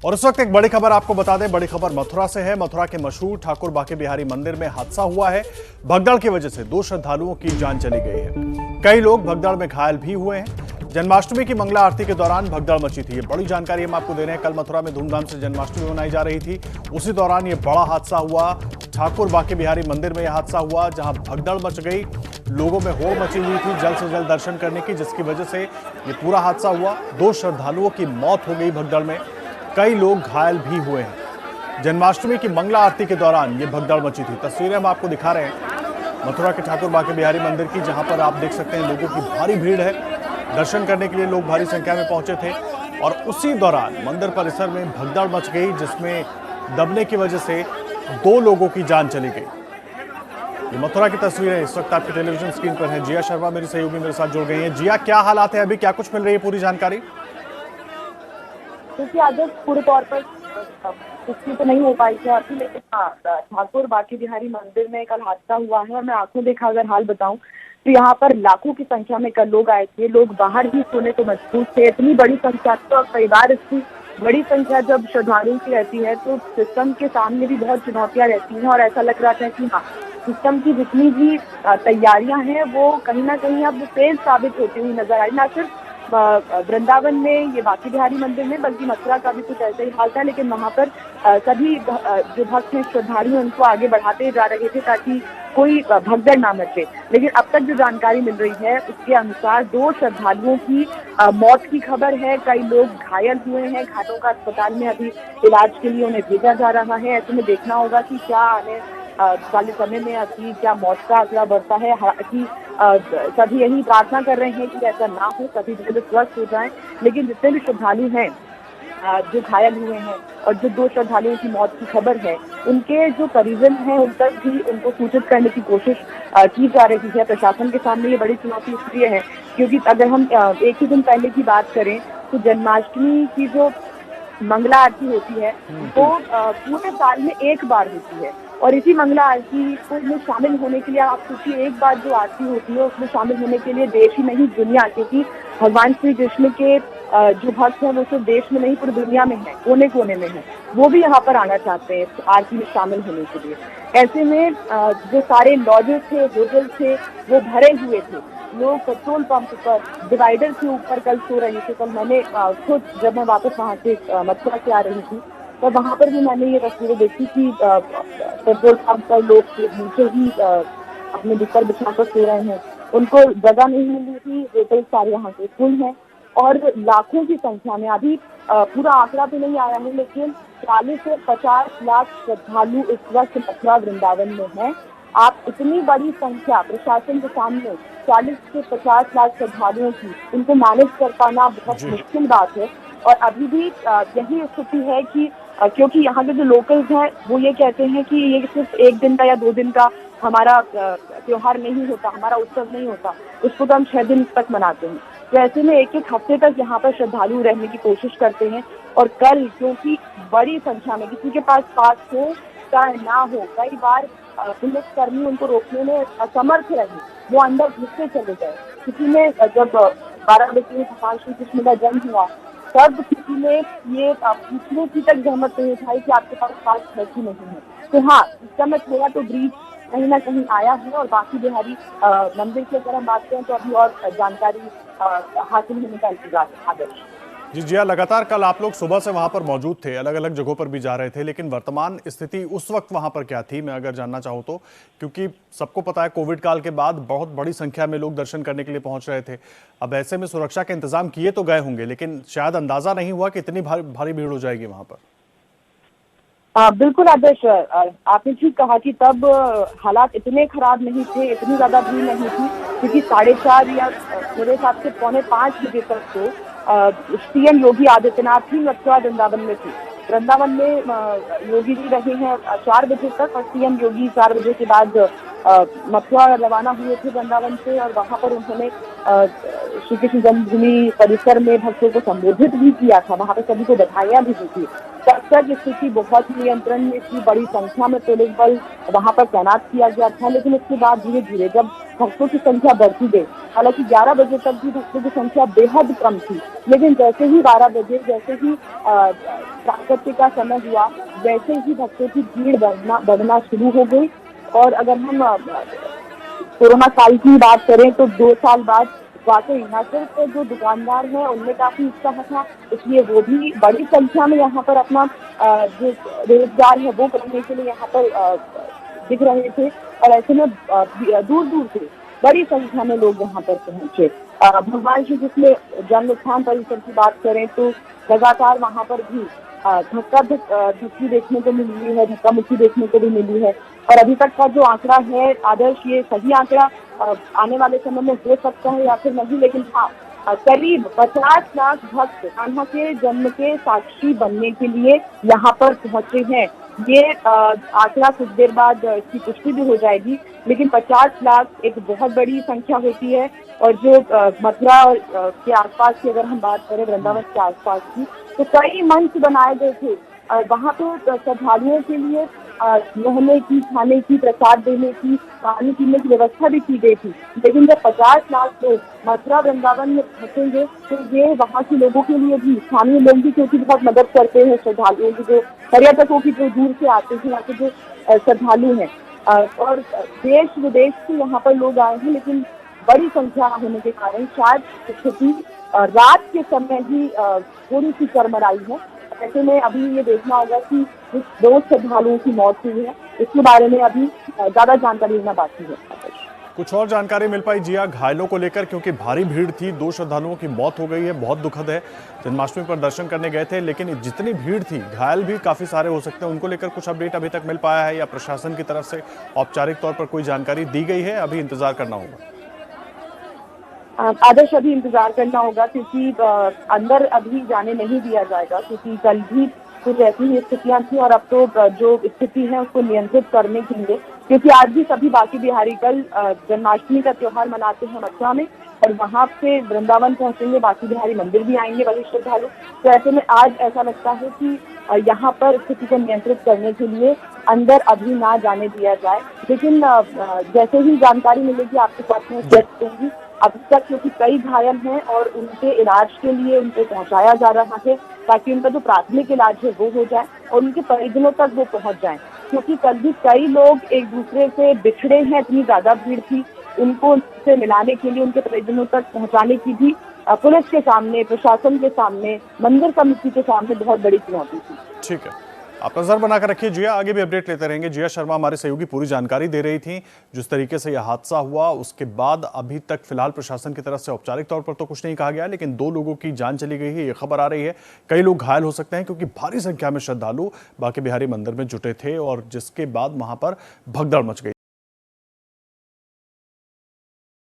और इस वक्त एक बड़ी खबर आपको बता दें, बड़ी खबर मथुरा से है। मथुरा के मशहूर ठाकुर बाके बिहारी मंदिर में हादसा हुआ है। भगदड़ की वजह से 2 श्रद्धालुओं की जान चली गई है। कई लोग भगदड़ में घायल भी हुए हैं। जन्माष्टमी की मंगला आरती के दौरान भगदड़ मची थी। ये बड़ी जानकारी हम आपको दे रहे हैं। कल मथुरा में धूमधाम से जन्माष्टमी मनाई जा रही थी, उसी दौरान ये बड़ा हादसा हुआ। ठाकुर बाके बिहारी मंदिर में यह हादसा हुआ, जहां भगदड़ मच गई। लोगों में होड़ मची हुई थी जल्द से जल्द दर्शन करने की, जिसकी वजह से ये पूरा हादसा हुआ। 2 श्रद्धालुओं की मौत हो गई भगदड़ में, कई लोग घायल भी हुए हैं। जन्माष्टमी की मंगला आरती के दौरान ये भगदड़ मची थी। तस्वीरें हम आपको दिखा रहे हैं मथुरा के ठाकुर बाके बिहारी मंदिर की, जहां पर आप देख सकते हैं लोगों की भारी भीड़ है। दर्शन करने के लिए लोग भारी संख्या में पहुंचे थे और उसी दौरान मंदिर परिसर में भगदड़ मच गई, जिसमें दबने की वजह से 2 लोगों की जान चली गई। ये मथुरा की तस्वीरें इस वक्त आपकी टेलीविजन स्क्रीन पर है। जिया शर्मा मेरी सहयोगी मेरे साथ जुड़ गई हैं। जिया, क्या हालात है अभी, क्या कुछ मिल रही है पूरी जानकारी? क्योंकि आज पूरे तौर पर पुष्टि तो नहीं हो पाई थी आरती, लेकिन ठाकुर बाके बिहारी मंदिर में कल हादसा हुआ है। और मैं आंखों देखा अगर हाल बताऊं तो यहाँ पर लाखों की संख्या में कल लोग आए थे। लोग बाहर ही सोने को मजबूर थे। इतनी बड़ी संख्या तो कई बार इसकी बड़ी संख्या जब श्रद्धालुओं की रहती है तो सिस्टम के सामने भी बहुत चुनौतियां रहती हैं। और ऐसा लग रहा था कि हाँ, सिस्टम की जितनी भी तैयारियां हैं वो कहीं ना कहीं अब फेल साबित होती हुई नजर आई। ना सिर्फ वृंदावन में, ये बाके बिहारी मंदिर में, बल्कि मथुरा का भी कुछ ऐसा ही हाल था। लेकिन वहां पर सभी जो भक्त हैं, श्रद्धालु, उनको आगे बढ़ाते जा रहे थे ताकि कोई भगदड़ ना मचे। लेकिन अब तक जो जानकारी मिल रही है उसके अनुसार 2 श्रद्धालुओं की मौत की खबर है। कई लोग घायल हुए हैं। घाटों का अस्पताल में अभी इलाज के लिए उन्हें भेजा जा रहा है। ऐसे में देखना होगा कि क्या आने वाले समय में अभी क्या मौत का आंकड़ा बढ़ता है। हालांकि सभी यही प्रार्थना कर रहे हैं कि ऐसा ना हो, सभी जल्द स्वस्थ हो जाएं। लेकिन जितने भी श्रद्धालु हैं जो घायल हुए हैं और जो 2 श्रद्धालुओं की मौत की खबर है, उनके जो परिजन हैं उन तक भी उनको सूचित करने की कोशिश की जा रही है। प्रशासन के सामने ये बड़ी चुनौती इसलिए है क्योंकि अगर हम एक ही दिन पहले की बात करें तो जन्माष्टमी की जो मंगला आरती होती है वो पूरे साल में एक बार होती है। और इसी मंगला आरती को में शामिल होने के लिए आप सोचिए, एक बार जो आरती होती है उसमें शामिल होने के लिए देश ही नहीं दुनिया, क्योंकि भगवान श्री कृष्ण के जो भक्त हैं वो सिर्फ देश में नहीं पूरी दुनिया में है, कोने कोने में है, वो भी यहाँ पर आना चाहते हैं आरती में शामिल होने के लिए। ऐसे में जो सारे लॉजेस थे, होटल थे, वो भरे हुए थे। लोग पेट्रोल पंप पर, डिवाइडर के ऊपर कल सो रहे थे। कल मैंने खुद जब मैं वापस वहाँ से मथुरा से आ रही थी तो वहाँ पर भी मैंने ये तस्वीरें देखी कि पेट्रोल पंप पर लोग नीचे ही अपने बिस्तर बिछाकर सो रहे हैं। उनको जगह नहीं मिल रही थी। होटल सारे यहाँ के फुल हैं और लाखों की संख्या में, अभी पूरा आंकड़ा तो नहीं आया है, लेकिन 40 से 50 लाख श्रद्धालु इस वक्त मथुरा वृंदावन में हैं। आप इतनी बड़ी संख्या प्रशासन के सामने 40 से 50 लाख श्रद्धालुओं की, इनको मैनेज कर पाना बहुत मुश्किल बात है। और अभी भी यही स्थिति है कि क्योंकि यहाँ के जो लोकल्स हैं वो ये कहते हैं कि ये सिर्फ 1 दिन का या 2 दिन का हमारा त्योहार नहीं होता, हमारा उत्सव नहीं होता, इसको तो हम 6 दिन तक मनाते हैं। तो ऐसे में 1-1 हफ्ते तक यहाँ पर श्रद्धालु रहने की कोशिश करते हैं। और कल क्योंकि बड़ी संख्या में किसी के पास पास हो चाहे ना हो, कई बार पुलिसकर्मी उनको रोकने में असमर्थ रहे, वो अंदर घुसते चले गए। किसी ने जब 12 बजे भगवान श्री कृष्ण का जन्म हुआ तब किसी ने ये पूछने की तक जहमत नहीं उठाई कि आपके पास है कि नहीं है। तो हाँ, इस समय थोड़ा तो ब्रीच कहीं ना कहीं आया है। और बाके बिहारी मंदिर की अगर हम बात करें तो अभी और जानकारी हासिल होने का इंतजार है। आदर्श जी जिया, लगातार कल आप लोग सुबह से वहां पर मौजूद थे, अलग अलग जगहों पर भी जा रहे थे, लेकिन वर्तमान स्थिति उस वक्त वहां पर क्या थी, मैं अगर जानना चाहूँ तो? क्योंकि सबको पता है कोविड काल के बाद बहुत बड़ी संख्या में लोग दर्शन करने के लिए पहुंच रहे थे। अब ऐसे में सुरक्षा के इंतजाम किए तो गए होंगे, लेकिन शायद अंदाजा नहीं हुआ कि इतनी भारी भीड़ हो जाएगी वहां पर। बिल्कुल आदर्श, आपने ठीक कहा कि तब हालात इतने खराब नहीं थे, इतनी ज्यादा भीड़ नहीं थी, क्योंकि 4:30 या मेरे हिसाब से 4:45 बजे तक तो सीएम योगी आदित्यनाथ ही मथुरा वृंदावन में थे। वृंदावन में योगी जी रहे हैं 4 बजे तक और सीएम योगी 4 बजे के बाद मथुरा रवाना हुए थे वृंदावन से। और वहां पर उन्होंने श्री कृष्ण जन्मभूमि परिसर में भक्तों को संबोधित भी किया था। वहां पर सभी को बधाइयां भी दी थी। तब तक स्थिति बहुत नियंत्रण में थी, बड़ी संख्या में पुलिस बल वहां पर तैनात किया गया था। लेकिन इसके बाद धीरे धीरे जब भक्तों की संख्या बढ़ती गई। हालांकि 11 बजे तक भी भक्तों की संख्या बेहद कम थी, लेकिन जैसे ही 12 बजे, जैसे ही प्राकट्य का समय हुआ, वैसे ही भक्तों की भीड़ बढ़ना शुरू हो गई। और अगर हम कोरोना काल की बात करें तो 2 साल बाद वाकई न सिर्फ जो दुकानदार हैं उनमें काफी उत्साह था, इसलिए वो भी बड़ी संख्या में यहाँ पर अपना जो रोजगार है वो करने के लिए यहाँ पर दिख रहे थे। और ऐसे में दूर दूर से बड़ी संख्या में लोग यहाँ पर पहुंचे। भगवान श्री कृष्ण के जन्म स्थान परिसर की बात करें तो लगातार वहाँ पर भी धक्की देखने को मिली है, धक्का मुक्की देखने को भी मिली है। और अभी तक का जो आंकड़ा है आदर्श, ये सही आंकड़ा आने वाले समय में हो सकता है या फिर नहीं, लेकिन हाँ, करीब 50 लाख भक्त कान्हा के जन्म के साक्षी बनने के लिए यहाँ पर पहुंचे हैं। ये आंकड़ा कुछ देर बाद इसकी पुष्टि भी हो जाएगी, लेकिन 50 लाख एक बहुत बड़ी संख्या होती है। और जो मथुरा और के आसपास की अगर हम बात करें, वृंदावन के आसपास की, तो कई मंच बनाए गए थे वहाँ पे श्रद्धालुओं के लिए रहने की, खाने की, प्रसाद देने की, पानी पीने की व्यवस्था भी की गई थी। लेकिन जब 50 लाख लोग मथुरा वृंदावन में पहुंचेंगे तो ये वहाँ के लोगों के लिए भी, स्थानीय लोग भी क्योंकि बहुत मदद करते हैं श्रद्धालुओं की, जो पर्यटकों की जो दूर से आते हैं, यहाँ के जो श्रद्धालु हैं, और देश विदेश से यहाँ पर लोग आए हैं, लेकिन बड़ी संख्या होने के कारण शायद स्थिति रात के समय ही थोड़ी सी चरमराई है। ऐसे में अभी ये देखना होगा कि जिस 2 श्रद्धालुओं की मौत हुई है इसके बारे में अभी ज्यादा जानकारी लेना बाकी है। कुछ और जानकारी मिल पाई जिया घायलों को लेकर, क्योंकि भारी भीड़ थी, 2 श्रद्धालुओं की मौत हो गई है, बहुत दुखद है। जन्माष्टमी पर दर्शन करने गए थे, लेकिन जितनी भीड़ थी, घायल भी काफी सारे हो सकते हैं, उनको लेकर कुछ अपडेट अभी तक मिल पाया है या प्रशासन की तरफ से औपचारिक तौर पर कोई जानकारी दी गई है? अभी इंतजार करना होगा। आदर्श, अभी इंतजार करना होगा क्योंकि अंदर अभी जाने नहीं दिया जाएगा, क्योंकि कल भी कुछ ऐसी ही स्थितियां थी और अब तो जो स्थिति है उसको नियंत्रित करने के लिए, क्योंकि आज भी सभी बाकी बिहारी कल जन्माष्टमी का त्योहार मनाते हैं मथुरा में, और वहां से वृंदावन पहुंचेंगे, बाकी बिहारी मंदिर भी आएंगे बड़े श्रद्धालु। तो ऐसे में आज ऐसा लगता है कि यहाँ पर स्थिति को नियंत्रित करने के लिए अंदर अभी ना जाने दिया जाए, लेकिन जैसे ही जानकारी मिलेगी आपके पास में व्यक्त होंगी। अभी तक क्योंकि कई घायल हैं और उनके इलाज के लिए उनको पहुंचाया जा रहा है, ताकि उनका जो प्राथमिक इलाज है वो हो जाए और उनके परिजनों तक वो पहुंच जाए, क्योंकि कल भी कई लोग एक दूसरे से बिछड़े हैं, इतनी ज्यादा भीड़ थी, उनको से मिलाने के लिए, उनके परिजनों तक पहुंचाने की भी पुलिस के सामने, प्रशासन के सामने, मंदिर कमेटी के सामने बहुत बड़ी चुनौती थी। ठीक है, आप नजर बनाकर रखिए जिया, आगे भी अपडेट लेते रहेंगे। जिया शर्मा हमारे सहयोगी पूरी जानकारी दे रही थी। जिस तरीके से यह हादसा हुआ उसके बाद अभी तक फिलहाल प्रशासन की तरफ से औपचारिक तौर पर तो कुछ नहीं कहा गया, लेकिन 2 लोगों की जान चली गई है, ये खबर आ रही है। कई लोग घायल हो सकते हैं क्योंकि भारी संख्या में श्रद्धालु बांके बिहारी मंदिर में जुटे थे और जिसके बाद वहां पर भगदड़ मच गई।